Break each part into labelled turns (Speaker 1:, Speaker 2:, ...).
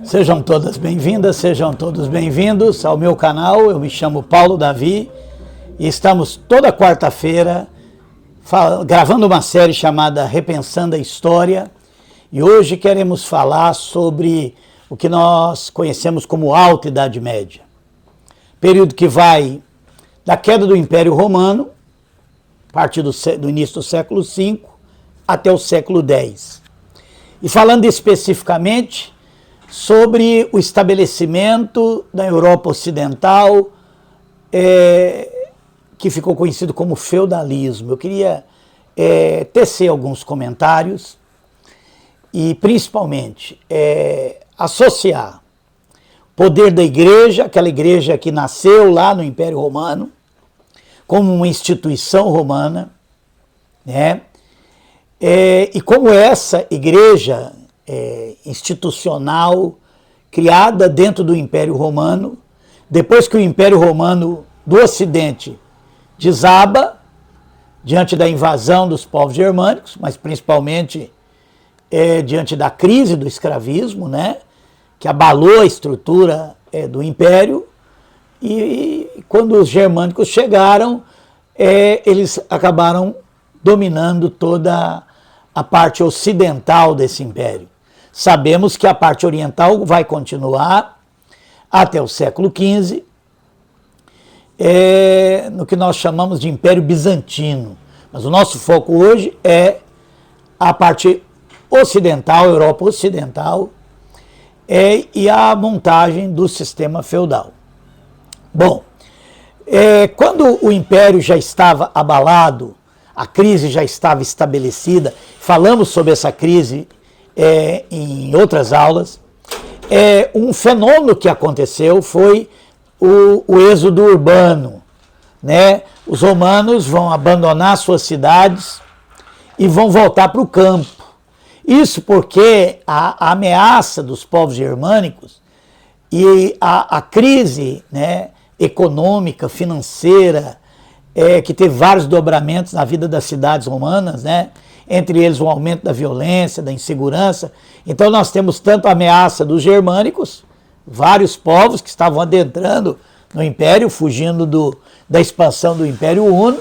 Speaker 1: Sejam todas bem-vindas, sejam todos bem-vindos ao meu canal. Eu me chamo Paulo Davi e estamos toda quarta-feira gravando uma série chamada Repensando a História. E hoje queremos falar sobre o que nós conhecemos como Alta Idade Média. Período que vai da queda do Império Romano, a partir do início do século V até o século X. E falando especificamente sobre o estabelecimento da Europa Ocidental, que ficou conhecido como feudalismo. Eu queria tecer alguns comentários e, principalmente, associar o poder da igreja, aquela igreja que nasceu lá no Império Romano, como uma instituição romana, né? E como essa igreja institucional, criada dentro do Império Romano, depois que o Império Romano do Ocidente desaba, diante da invasão dos povos germânicos, mas principalmente diante da crise do escravismo, né, que abalou a estrutura do Império, e quando os germânicos chegaram, eles acabaram dominando toda a parte ocidental desse império. Sabemos que a parte oriental vai continuar até o século XV, no que nós chamamos de Império Bizantino. Mas o nosso foco hoje é a parte ocidental, Europa Ocidental, e a montagem do sistema feudal. Bom, quando o império já estava abalado, a crise já estava estabelecida, falamos sobre essa crise em outras aulas, um fenômeno que aconteceu foi o êxodo urbano, né? Os romanos vão abandonar suas cidades e vão voltar para o campo. Isso porque a ameaça dos povos germânicos e a crise, né, econômica, financeira, que teve vários dobramentos na vida das cidades romanas, né? Entre eles o aumento da violência, da insegurança. Então nós temos tanto a ameaça dos germânicos, vários povos que estavam adentrando no Império, fugindo da expansão do Império Uno,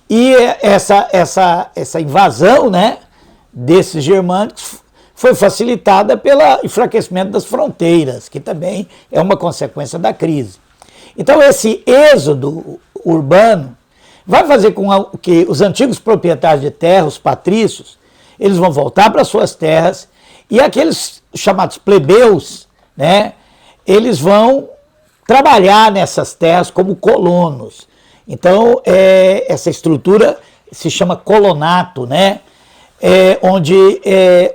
Speaker 1: e essa invasão, né, desses germânicos foi facilitada pelo enfraquecimento das fronteiras, que também é uma consequência da crise. Então esse êxodo urbano vai fazer com que os antigos proprietários de terra, os patrícios, eles vão voltar para suas terras, e aqueles chamados plebeus, né, eles vão trabalhar nessas terras como colonos. Então essa estrutura se chama colonato, né, onde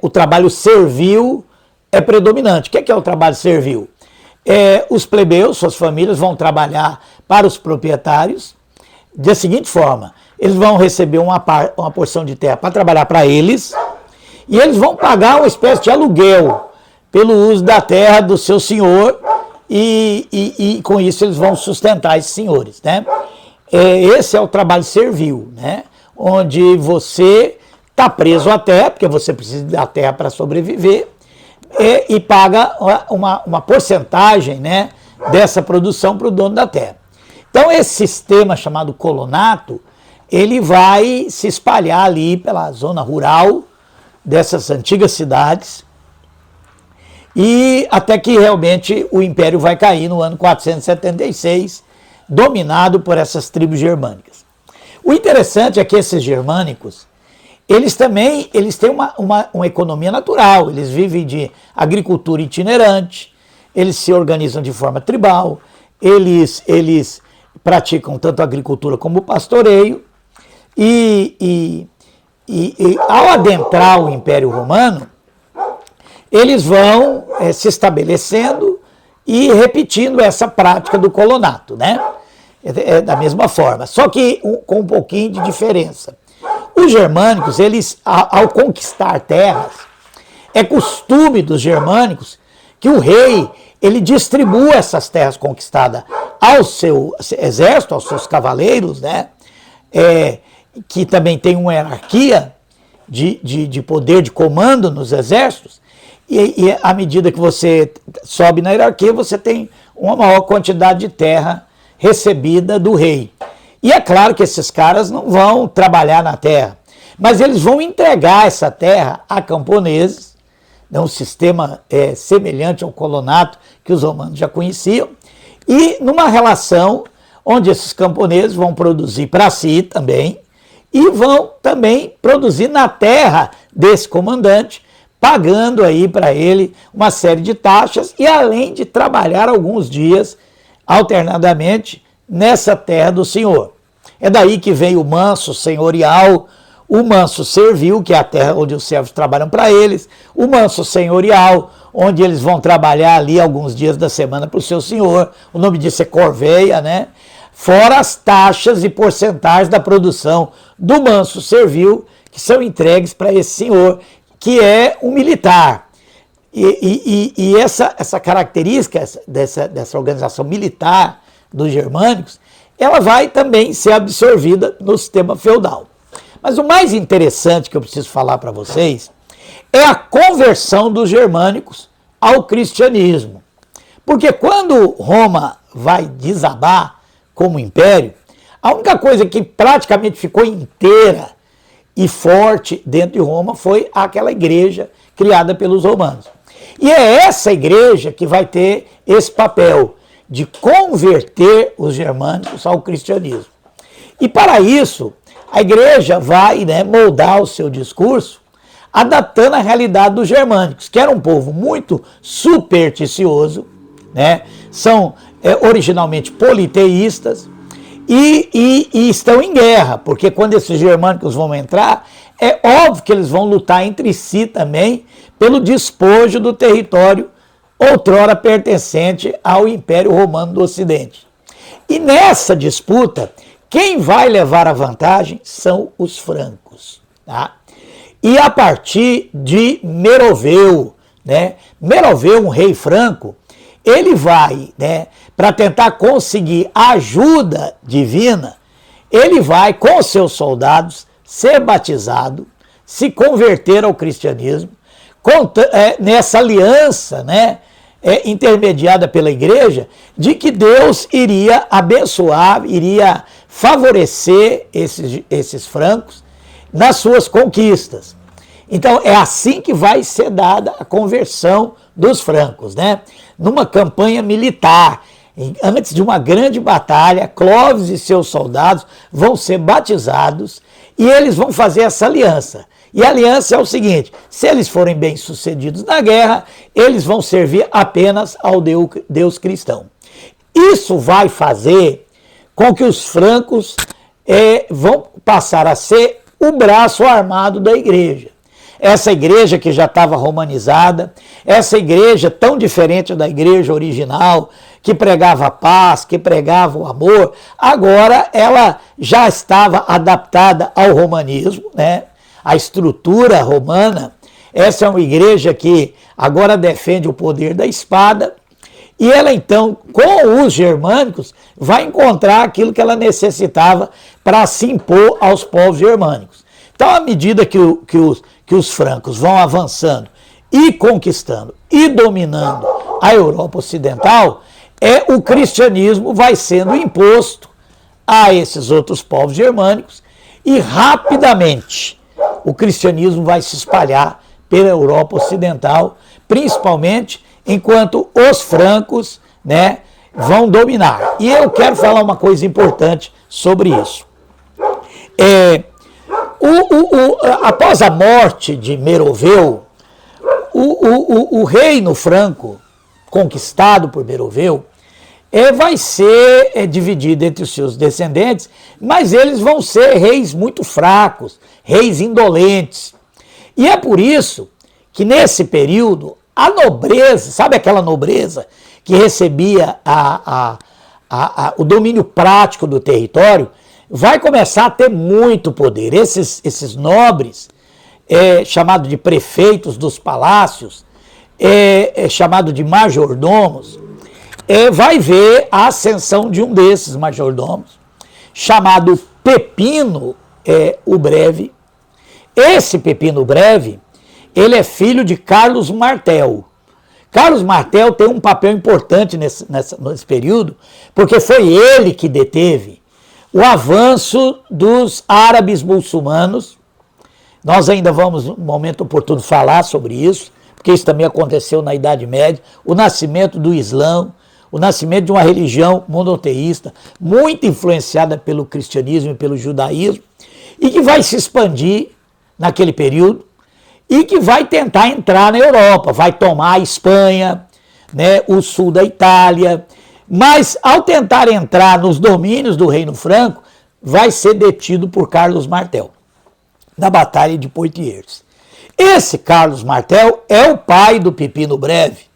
Speaker 1: o trabalho servil é predominante. O que é o trabalho servil? Os plebeus, suas famílias, vão trabalhar para os proprietários da seguinte forma: eles vão receber uma porção de terra para trabalhar para eles, e eles vão pagar uma espécie de aluguel pelo uso da terra do seu senhor, e com isso eles vão sustentar esses senhores, né? Esse é o trabalho servil, né? Onde você está preso à terra, porque você precisa da terra para sobreviver, e paga uma porcentagem, né, dessa produção para o dono da terra. Então esse sistema chamado colonato, ele vai se espalhar ali pela zona rural dessas antigas cidades, e até que realmente o império vai cair no ano 476, dominado por essas tribos germânicas. O interessante é que esses germânicos, eles têm uma economia natural, eles vivem de agricultura itinerante, eles se organizam de forma tribal, eles praticam tanto agricultura como pastoreio, e ao adentrar o Império Romano, eles vão se estabelecendo e repetindo essa prática do colonato, né? Da mesma forma, só que com um pouquinho de diferença. Os germânicos, eles, ao conquistar terras, é costume dos germânicos que o rei, ele distribua essas terras conquistadas ao seu exército, aos seus cavaleiros, né? Que também tem uma hierarquia de poder de comando nos exércitos, E à medida que você sobe na hierarquia, você tem uma maior quantidade de terra recebida do rei. E é claro que esses caras não vão trabalhar na terra, mas eles vão entregar essa terra a camponeses, né, um sistema semelhante ao colonato que os romanos já conheciam, e numa relação onde esses camponeses vão produzir para si também, e vão também produzir na terra desse comandante, pagando aí para ele uma série de taxas e além de trabalhar alguns dias alternadamente nessa terra do senhor. É daí que vem o manso senhorial, o manso servil, que é a terra onde os servos trabalham para eles, o manso senhorial, onde eles vão trabalhar ali alguns dias da semana para o seu senhor, o nome disso é corveia, né? Fora as taxas e porcentagens da produção do manso servil, que são entregues para esse senhor, que é um militar. E essa característica dessa organização militar dos germânicos, ela vai também ser absorvida no sistema feudal. Mas o mais interessante que eu preciso falar para vocês é a conversão dos germânicos ao cristianismo. Porque quando Roma vai desabar como império, a única coisa que praticamente ficou inteira e forte dentro de Roma foi aquela igreja criada pelos romanos. E é essa igreja que vai ter esse papel de converter os germânicos ao cristianismo. E para isso, a igreja vai, né, moldar o seu discurso adaptando a realidade dos germânicos, que era um povo muito supersticioso, né, são originalmente politeístas, e estão em guerra, porque quando esses germânicos vão entrar, é óbvio que eles vão lutar entre si também pelo despojo do território outrora pertencente ao Império Romano do Ocidente. E nessa disputa, quem vai levar a vantagem são os francos. Tá? E a partir de Meroveu, né? Meroveu, um rei franco, ele vai, né, para tentar conseguir ajuda divina, ele vai com seus soldados ser batizado, se converter ao cristianismo, nessa aliança, né, intermediada pela igreja, de que Deus iria abençoar, iria favorecer esses francos nas suas conquistas. Então é assim que vai ser dada a conversão dos francos, né? Numa campanha militar, antes de uma grande batalha, Clovis e seus soldados vão ser batizados e eles vão fazer essa aliança. E a aliança é o seguinte: se eles forem bem-sucedidos na guerra, eles vão servir apenas ao Deus cristão. Isso vai fazer com que os francos vão passar a ser o braço armado da igreja. Essa igreja que já estava romanizada, essa igreja tão diferente da igreja original, que pregava a paz, que pregava o amor, agora ela já estava adaptada ao romanismo, né? A estrutura romana. Essa é uma igreja que agora defende o poder da espada, e ela então, com os germânicos, vai encontrar aquilo que ela necessitava para se impor aos povos germânicos. Então, à medida que os francos vão avançando e conquistando e dominando a Europa Ocidental, o cristianismo vai sendo imposto a esses outros povos germânicos e rapidamente o cristianismo vai se espalhar pela Europa Ocidental, principalmente enquanto os francos, né, vão dominar. E eu quero falar uma coisa importante sobre isso. Após a morte de Meroveu, o reino franco, conquistado por Meroveu, vai ser dividido entre os seus descendentes, mas eles vão ser reis muito fracos, reis indolentes. E é por isso que nesse período, a nobreza, sabe aquela nobreza que recebia o domínio prático do território, vai começar a ter muito poder. Esses nobres, chamados de prefeitos dos palácios, chamado de majordomos, vai ver a ascensão de um desses majordomos, chamado Pepino o Breve. Esse Pepino Breve, ele é filho de Carlos Martel. Carlos Martel tem um papel importante nesse período, porque foi ele que deteve o avanço dos árabes muçulmanos. Nós ainda vamos, no momento oportuno, falar sobre isso, porque isso também aconteceu na Idade Média, o nascimento do Islã, o nascimento de uma religião monoteísta, muito influenciada pelo cristianismo e pelo judaísmo, e que vai se expandir naquele período, e que vai tentar entrar na Europa, vai tomar a Espanha, né, o sul da Itália, mas ao tentar entrar nos domínios do Reino Franco, vai ser detido por Carlos Martel, na Batalha de Poitiers. Esse Carlos Martel é o pai do Pepino Breve.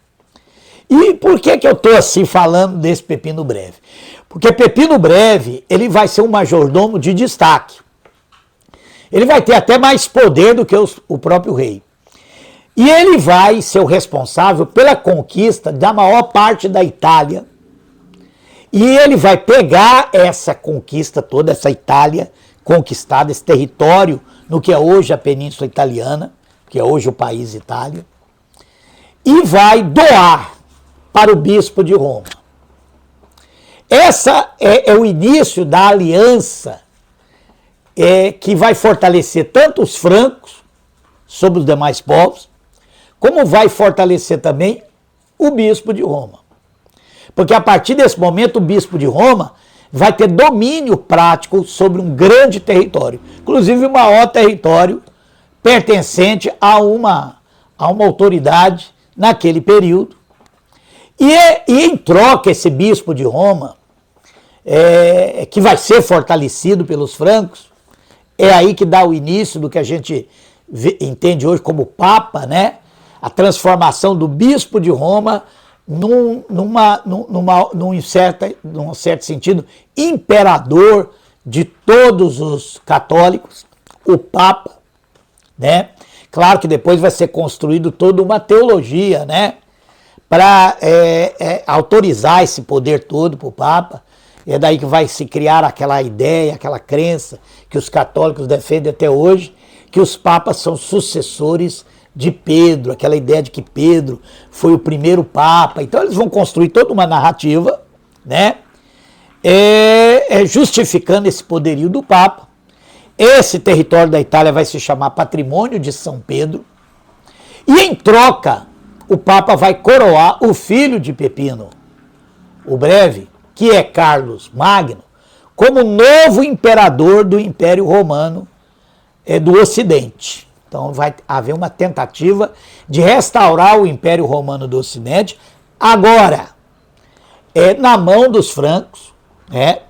Speaker 1: E por que eu estou assim falando desse Pepino Breve? Porque Pepino Breve, ele vai ser um majordomo de destaque. Ele vai ter até mais poder do que o próprio rei. E ele vai ser o responsável pela conquista da maior parte da Itália. E ele vai pegar essa conquista toda, essa Itália conquistada, esse território, no que é hoje a Península Italiana, que é hoje o país Itália, e vai doar para o bispo de Roma. Essa é o início da aliança que vai fortalecer tanto os francos sobre os demais povos, como vai fortalecer também o bispo de Roma. Porque a partir desse momento o bispo de Roma vai ter domínio prático sobre um grande território, inclusive o maior território pertencente a uma autoridade naquele período. E em troca esse bispo de Roma, que vai ser fortalecido pelos francos, é aí que dá o início do que a gente entende hoje como Papa, né? A transformação do bispo de Roma num certo sentido, imperador de todos os católicos, o Papa, né? Claro que depois vai ser construído toda uma teologia, né? Para autorizar esse poder todo para o Papa. É daí que vai se criar aquela ideia, aquela crença que os católicos defendem até hoje, que os papas são sucessores de Pedro, aquela ideia de que Pedro foi o primeiro papa. Então eles vão construir toda uma narrativa, né, justificando esse poderio do papa. Esse território da Itália vai se chamar Patrimônio de São Pedro, e em troca o papa vai coroar o filho de Pepino, o Breve, que é Carlos Magno, como novo imperador do Império Romano do Ocidente. Então vai haver uma tentativa de restaurar o Império Romano do Ocidente, agora na mão dos francos, né?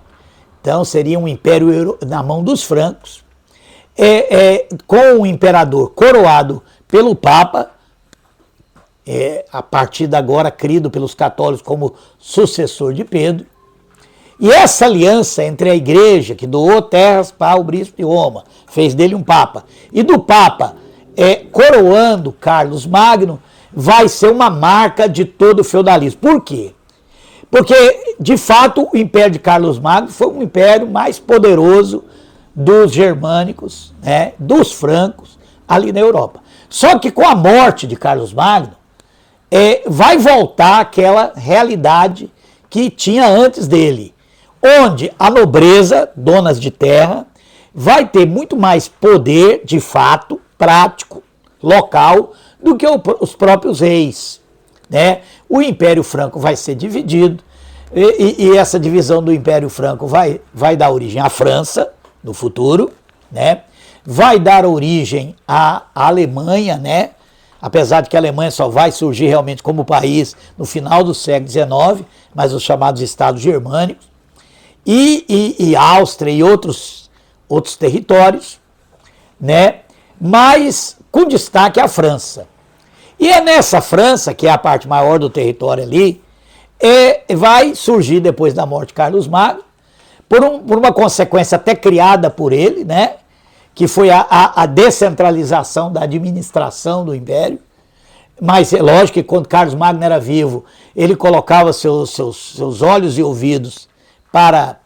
Speaker 1: Então seria um império na mão dos francos, com o imperador coroado pelo Papa, a partir de agora crido pelos católicos como sucessor de Pedro. E essa aliança entre a igreja, que doou terras para o bispo de Roma, fez dele um papa, e do papa coroando Carlos Magno, vai ser uma marca de todo o feudalismo. Por quê? Porque, de fato, o império de Carlos Magno foi um império mais poderoso dos germânicos, né, dos francos, ali na Europa. Só que com a morte de Carlos Magno, vai voltar aquela realidade que tinha antes dele, onde a nobreza, donas de terra, vai ter muito mais poder, de fato, prático, local, do que os próprios reis, né? O Império Franco vai ser dividido, e essa divisão do Império Franco vai dar origem à França, no futuro, né? Vai dar origem à Alemanha, né? Apesar de que a Alemanha só vai surgir realmente como país no final do século XIX, mas os chamados Estados Germânicos, e Áustria e outros territórios, né? Mas com destaque a França. E é nessa França, que é a parte maior do território ali, vai surgir depois da morte de Carlos Magno, por uma consequência até criada por ele, né? Que foi a descentralização da administração do Império. Mas é lógico que quando Carlos Magno era vivo, ele colocava seus olhos e ouvidos para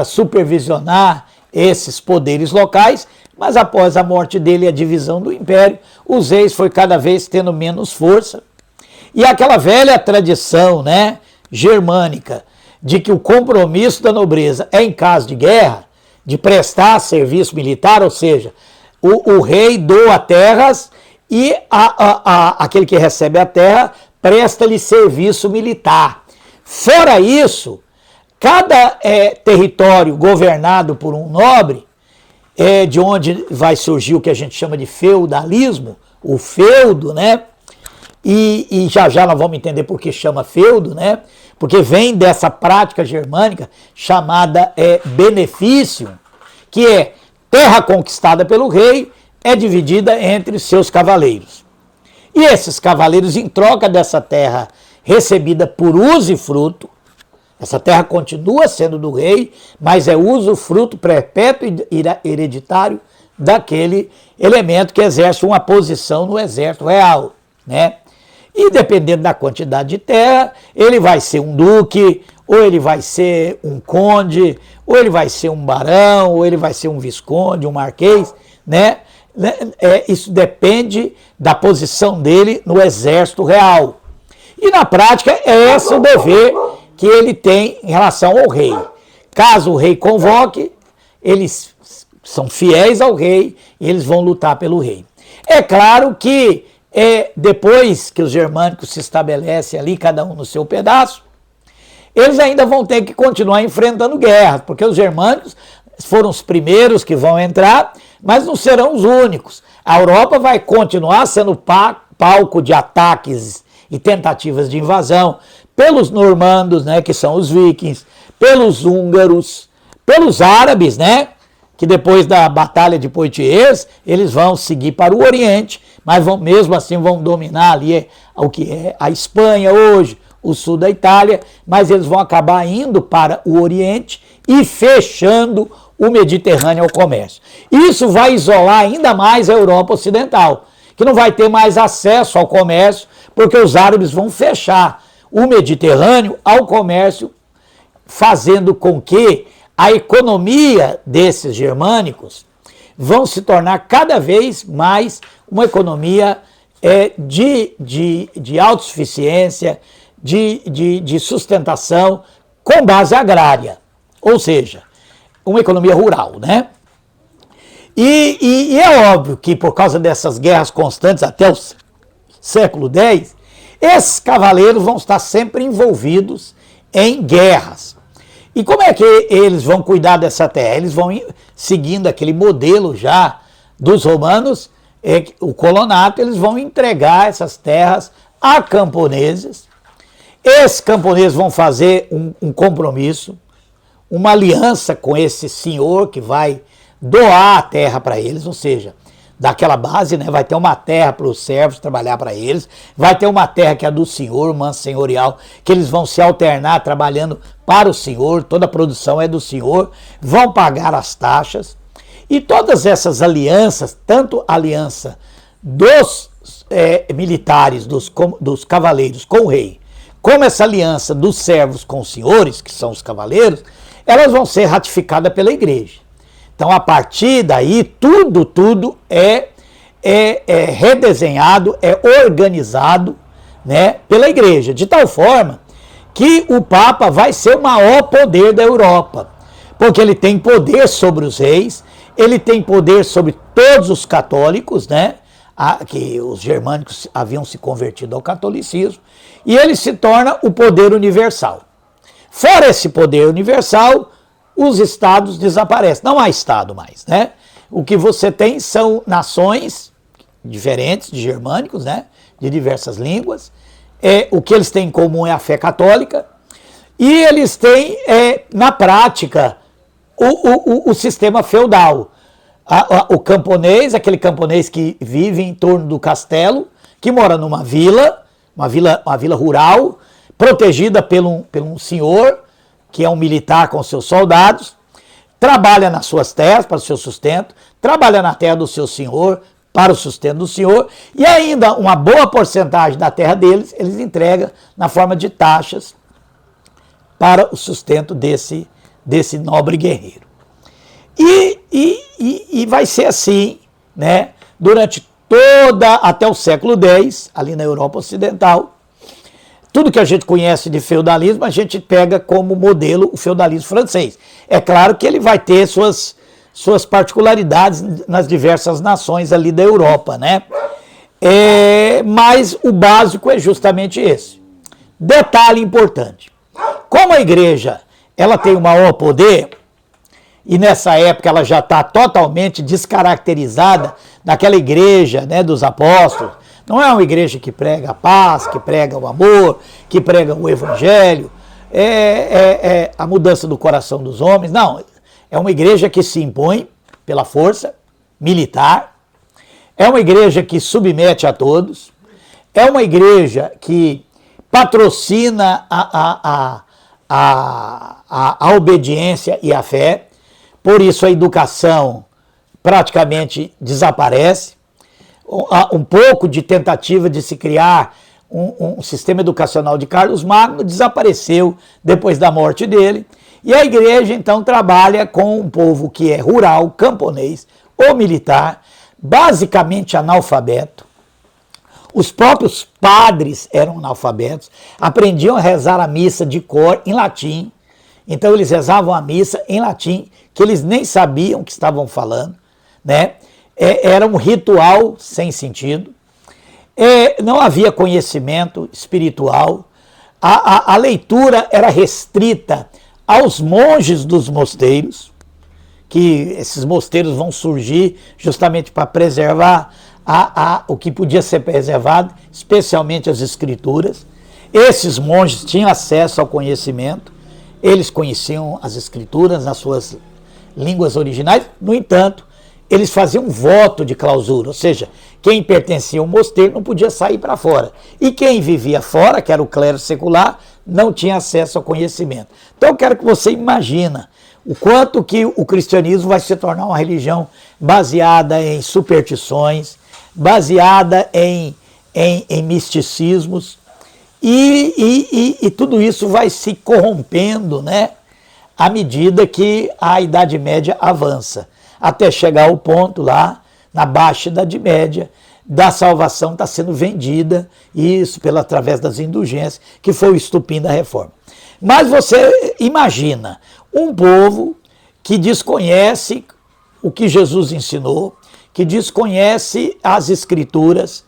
Speaker 1: supervisionar esses poderes locais, mas após a morte dele e a divisão do império, os reis foi cada vez tendo menos força. E aquela velha tradição, né, germânica, de que o compromisso da nobreza é em caso de guerra, de prestar serviço militar, ou seja, o rei doa terras e aquele que recebe a terra presta-lhe serviço militar. Fora isso, cada território governado por um nobre, de onde vai surgir o que a gente chama de feudalismo, o feudo, né? E já já nós vamos entender por que chama feudo, né? Porque vem dessa prática germânica chamada benefício, que é terra conquistada pelo rei, é dividida entre seus cavaleiros. E esses cavaleiros, em troca dessa terra recebida por usufruto, essa terra continua sendo do rei, mas é usufruto perpétuo e hereditário daquele elemento que exerce uma posição no exército real, né? E dependendo da quantidade de terra, ele vai ser um duque, ou ele vai ser um conde, ou ele vai ser um barão, ou ele vai ser um visconde, um marquês, né? Isso depende da posição dele no exército real. E na prática é esse o dever que ele tem em relação ao rei. Caso o rei convoque, eles são fiéis ao rei e eles vão lutar pelo rei. É claro que depois que os germânicos se estabelecem ali, cada um no seu pedaço, eles ainda vão ter que continuar enfrentando guerras, porque os germânicos foram os primeiros que vão entrar, mas não serão os únicos. A Europa vai continuar sendo palco de ataques e tentativas de invasão pelos normandos, né, que são os vikings, pelos húngaros, pelos árabes, né, que depois da Batalha de Poitiers, eles vão seguir para o Oriente, mas mesmo assim vão dominar ali o que é a Espanha hoje, o sul da Itália, mas eles vão acabar indo para o Oriente e fechando o Mediterrâneo ao comércio. Isso vai isolar ainda mais a Europa Ocidental, que não vai ter mais acesso ao comércio, porque os árabes vão fechar o Mediterrâneo ao comércio, fazendo com que a economia desses germânicos vão se tornar cada vez mais uma economia de autossuficiência, de sustentação com base agrária, ou seja, uma economia rural, né? E é óbvio que por causa dessas guerras constantes até o século X, esses cavaleiros vão estar sempre envolvidos em guerras. E como é que eles vão cuidar dessa terra? Eles vão seguindo aquele modelo já dos romanos, o colonato, eles vão entregar essas terras a camponeses. Esses camponeses vão fazer um compromisso, uma aliança com esse senhor que vai doar a terra para eles, ou seja, daquela base, né, vai ter uma terra para os servos trabalhar para eles, vai ter uma terra que é do senhor, uma senhorial, que eles vão se alternar trabalhando para o senhor, toda a produção é do senhor, vão pagar as taxas, e todas essas alianças, tanto a aliança dos militares, dos cavaleiros com o rei, como essa aliança dos servos com os senhores, que são os cavaleiros, elas vão ser ratificadas pela igreja. Então, a partir daí, tudo é redesenhado, é organizado, né, pela igreja, de tal forma que o Papa vai ser o maior poder da Europa, porque ele tem poder sobre os reis, ele tem poder sobre todos os católicos, né, que os germânicos haviam se convertido ao catolicismo, e ele se torna o poder universal. Fora esse poder universal, os estados desaparecem. Não há estado mais, né? O que você tem são nações diferentes de germânicos, né? De diversas línguas. O que eles têm em comum é a fé católica. E eles têm, na prática, o sistema feudal. O camponês, aquele camponês que vive em torno do castelo, que mora numa vila, uma vila rural, protegida por um senhor, que é um militar com seus soldados, trabalha nas suas terras para o seu sustento, trabalha na terra do seu senhor para o sustento do senhor, e ainda uma boa porcentagem da terra deles, eles entregam na forma de taxas para o sustento desse nobre guerreiro. E vai ser assim, né, durante até o século X, ali na Europa Ocidental. Tudo que a gente conhece de feudalismo, a gente pega como modelo o feudalismo francês. É claro que ele vai ter suas particularidades nas diversas nações ali da Europa, né? Mas o básico é justamente esse. Detalhe importante. Como a igreja ela tem o maior poder, e nessa época ela já está totalmente descaracterizada daquela igreja, né, dos apóstolos. Não é uma igreja que prega a paz, que prega o amor, que prega o evangelho, a mudança do coração dos homens. Não, é uma igreja que se impõe pela força militar, é uma igreja que submete a todos, é uma igreja que patrocina a obediência e a fé. Por isso a educação praticamente desaparece. Um pouco de tentativa de se criar um sistema educacional de Carlos Magno desapareceu depois da morte dele. E a igreja então trabalha com um povo que é rural, camponês ou militar, basicamente analfabeto. Os próprios padres eram analfabetos, aprendiam a rezar a missa de cor em latim. Então eles rezavam a missa em latim, que eles nem sabiam o que estavam falando, né? Era um ritual sem sentido. Não havia conhecimento espiritual. A leitura era restrita aos monges dos mosteiros, que esses mosteiros vão surgir justamente para preservar o que podia ser preservado, especialmente as escrituras. Esses monges tinham acesso ao conhecimento, eles conheciam as escrituras nas suas línguas originais. No entanto, eles faziam um voto de clausura, ou seja, quem pertencia ao mosteiro não podia sair para fora. E quem vivia fora, que era o clero secular, não tinha acesso ao conhecimento. Então eu quero que você imagine o quanto que o cristianismo vai se tornar uma religião baseada em superstições, baseada em misticismos, e tudo isso vai se corrompendo, né, à medida que a Idade Média avança, até chegar ao ponto lá, na Baixa Idade Média, da salvação está sendo vendida, isso através das indulgências, que foi o estupim da reforma. Mas você imagina um povo que desconhece o que Jesus ensinou, que desconhece as escrituras,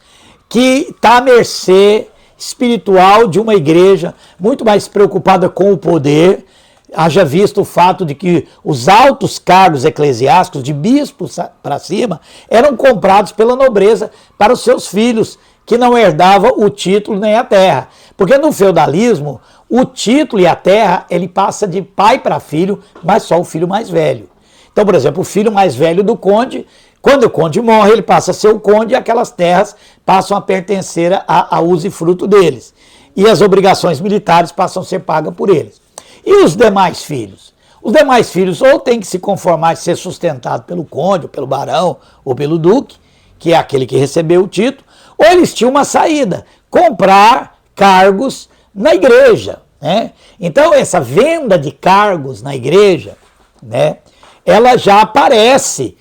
Speaker 1: que está à mercê espiritual de uma igreja muito mais preocupada com o poder. Haja visto o fato de que os altos cargos eclesiásticos, de bispos para cima, eram comprados pela nobreza para os seus filhos, que não herdavam o título nem a terra. Porque no feudalismo, o título e a terra, ele passa de pai para filho, mas só o filho mais velho. Então, por exemplo, o filho mais velho do conde, quando o conde morre, ele passa a ser o conde e aquelas terras passam a pertencer a uso e fruto deles. E as obrigações militares passam a ser pagas por eles. E os demais filhos? Os demais filhos ou têm que se conformar e ser sustentado pelo conde, ou pelo barão, ou pelo duque, que é aquele que recebeu o título, ou eles tinham uma saída, comprar cargos na igreja, né? Então essa venda de cargos na igreja, né, ela já aparece,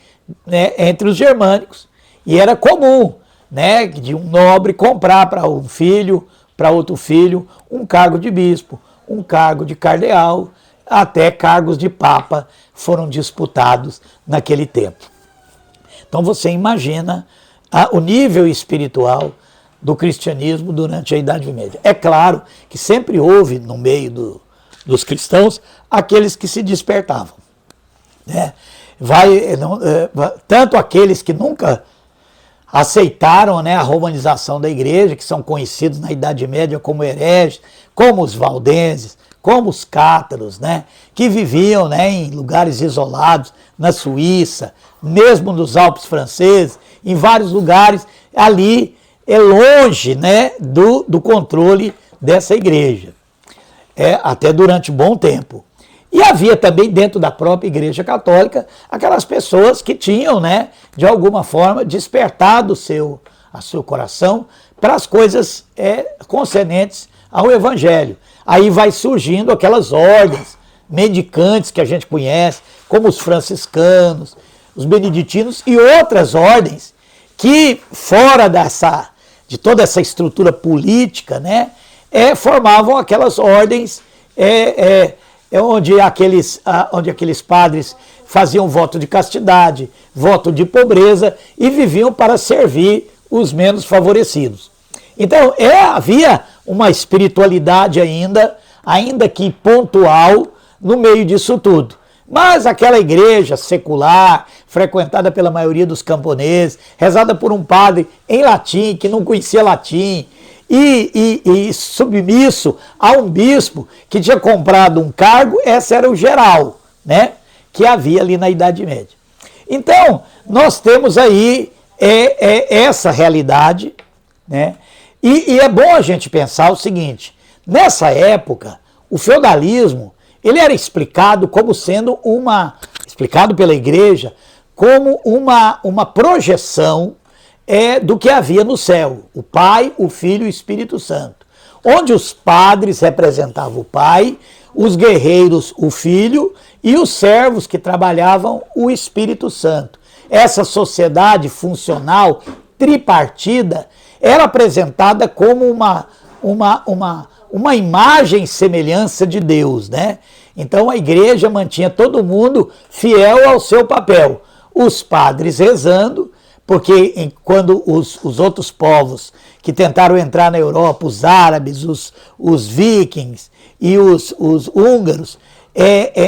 Speaker 1: né, entre os germânicos, e era comum, né, de um nobre comprar para um filho, para outro filho, um cargo de bispo, um cargo de cardeal, até cargos de papa foram disputados naquele tempo. Então você imagina o nível espiritual do cristianismo durante a Idade Média. É claro que sempre houve no meio dos cristãos aqueles que se despertavam, né? Tanto aqueles que nunca aceitaram, né, a romanização da igreja, que são conhecidos na Idade Média como hereges, como os valdenses, como os cátaros, né, que viviam, né, em lugares isolados, na Suíça, mesmo nos Alpes franceses, em vários lugares, ali é longe, né, do controle dessa igreja, até durante um bom tempo. E havia também dentro da própria Igreja Católica aquelas pessoas que tinham, né, de alguma forma, despertado a seu coração para as coisas concernentes ao Evangelho. Aí vai surgindo aquelas ordens mendicantes que a gente conhece, como os franciscanos, os beneditinos e outras ordens que, fora de toda essa estrutura política, né, formavam aquelas ordens onde aqueles padres faziam voto de castidade, voto de pobreza e viviam para servir os menos favorecidos. Então, havia uma espiritualidade ainda que pontual, no meio disso tudo. Mas aquela igreja secular, frequentada pela maioria dos camponeses, rezada por um padre em latim, que não conhecia latim, e submisso a um bispo que tinha comprado um cargo, esse era o geral, né, que havia ali na Idade Média. Então, nós temos aí essa realidade, né, e é bom a gente pensar o seguinte: nessa época, o feudalismo ele era explicado como sendo explicado pela igreja como uma projeção do que havia no céu, o Pai, o Filho e o Espírito Santo, onde os padres representavam o Pai, os guerreiros o Filho e os servos que trabalhavam o Espírito Santo. Essa sociedade funcional tripartida era apresentada como uma imagem e semelhança de Deus, né? Então a igreja mantinha todo mundo fiel ao seu papel. Os padres rezando, porque quando os outros povos que tentaram entrar na Europa, os árabes, os vikings e os húngaros,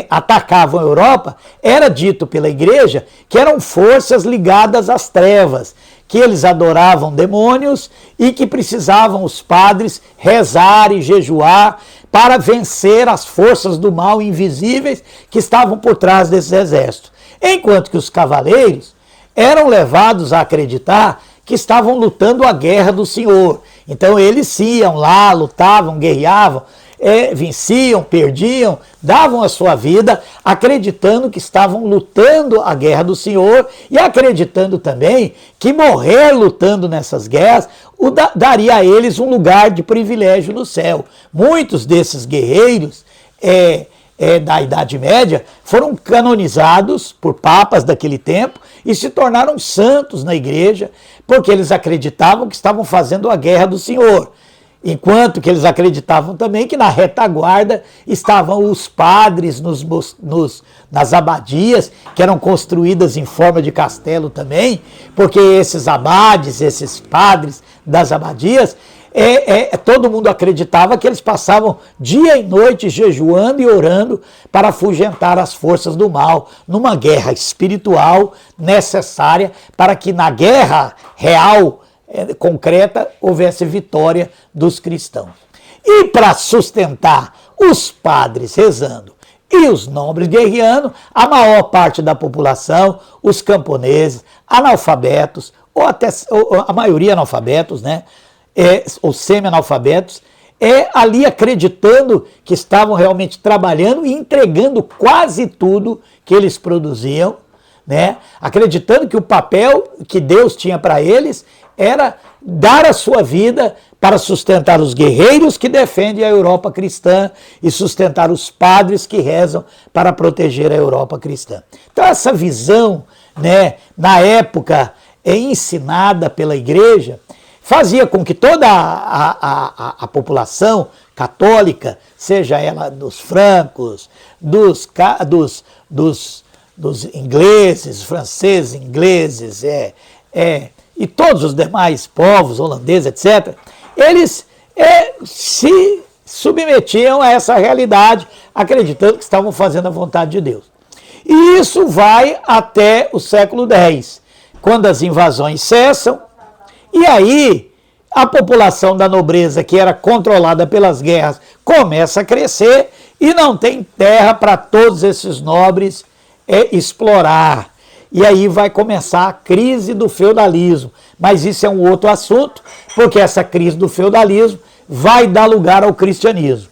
Speaker 1: atacavam a Europa, era dito pela igreja que eram forças ligadas às trevas, que eles adoravam demônios e que precisavam os padres rezar e jejuar para vencer as forças do mal invisíveis que estavam por trás desses exércitos. Enquanto que os cavaleiros eram levados a acreditar que estavam lutando a guerra do Senhor. Então eles iam lá, lutavam, guerreavam, venciam, perdiam, davam a sua vida acreditando que estavam lutando a guerra do Senhor e acreditando também que morrer lutando nessas guerras daria a eles um lugar de privilégio no céu. Muitos desses guerreiros da Idade Média foram canonizados por papas daquele tempo e se tornaram santos na igreja porque eles acreditavam que estavam fazendo a guerra do Senhor. Enquanto que eles acreditavam também que na retaguarda estavam os padres nas abadias, que eram construídas em forma de castelo também, porque esses abades, esses padres das abadias, todo mundo acreditava que eles passavam dia e noite jejuando e orando para afugentar as forças do mal, numa guerra espiritual necessária para que na guerra real concreta houvesse vitória dos cristãos. E para sustentar os padres rezando e os nobres guerreando, a maior parte da população, os camponeses, analfabetos, ou a maioria analfabetos, né, ou semi-analfabetos, ali acreditando que estavam realmente trabalhando e entregando quase tudo que eles produziam, né, acreditando que o papel que Deus tinha para eles era dar a sua vida para sustentar os guerreiros que defendem a Europa cristã e sustentar os padres que rezam para proteger a Europa cristã. Então essa visão, né, na época ensinada pela igreja, fazia com que toda a população católica, seja ela dos francos, dos ingleses, franceses, ingleses, e todos os demais povos, holandeses, etc., eles se submetiam a essa realidade, acreditando que estavam fazendo a vontade de Deus. E isso vai até o século X, quando as invasões cessam, e aí a população da nobreza, que era controlada pelas guerras, começa a crescer e não tem terra para todos esses nobres explorar. E aí vai começar a crise do feudalismo. Mas isso é um outro assunto, porque essa crise do feudalismo vai dar lugar ao cristianismo.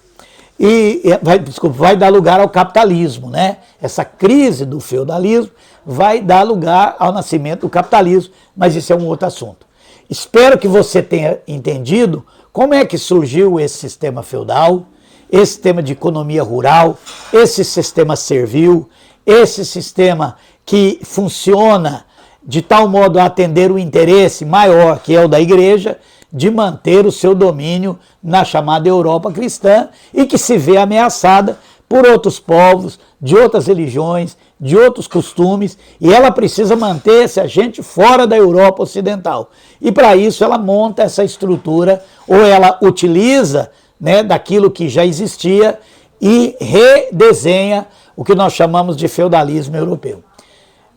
Speaker 1: Vai dar lugar ao capitalismo, né? Essa crise do feudalismo vai dar lugar ao nascimento do capitalismo, mas isso é um outro assunto. Espero que você tenha entendido como é que surgiu esse sistema feudal, esse sistema de economia rural, esse sistema servil, esse sistema que funciona de tal modo a atender o interesse maior, que é o da igreja, de manter o seu domínio na chamada Europa cristã e que se vê ameaçada por outros povos, de outras religiões, de outros costumes, e ela precisa manter esse agente fora da Europa Ocidental. E para isso ela monta essa estrutura, ou ela utiliza, né, daquilo que já existia e redesenha o que nós chamamos de feudalismo europeu.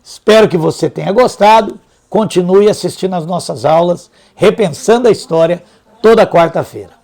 Speaker 1: Espero que você tenha gostado. Continue assistindo às nossas aulas, Repensando a História, toda quarta-feira.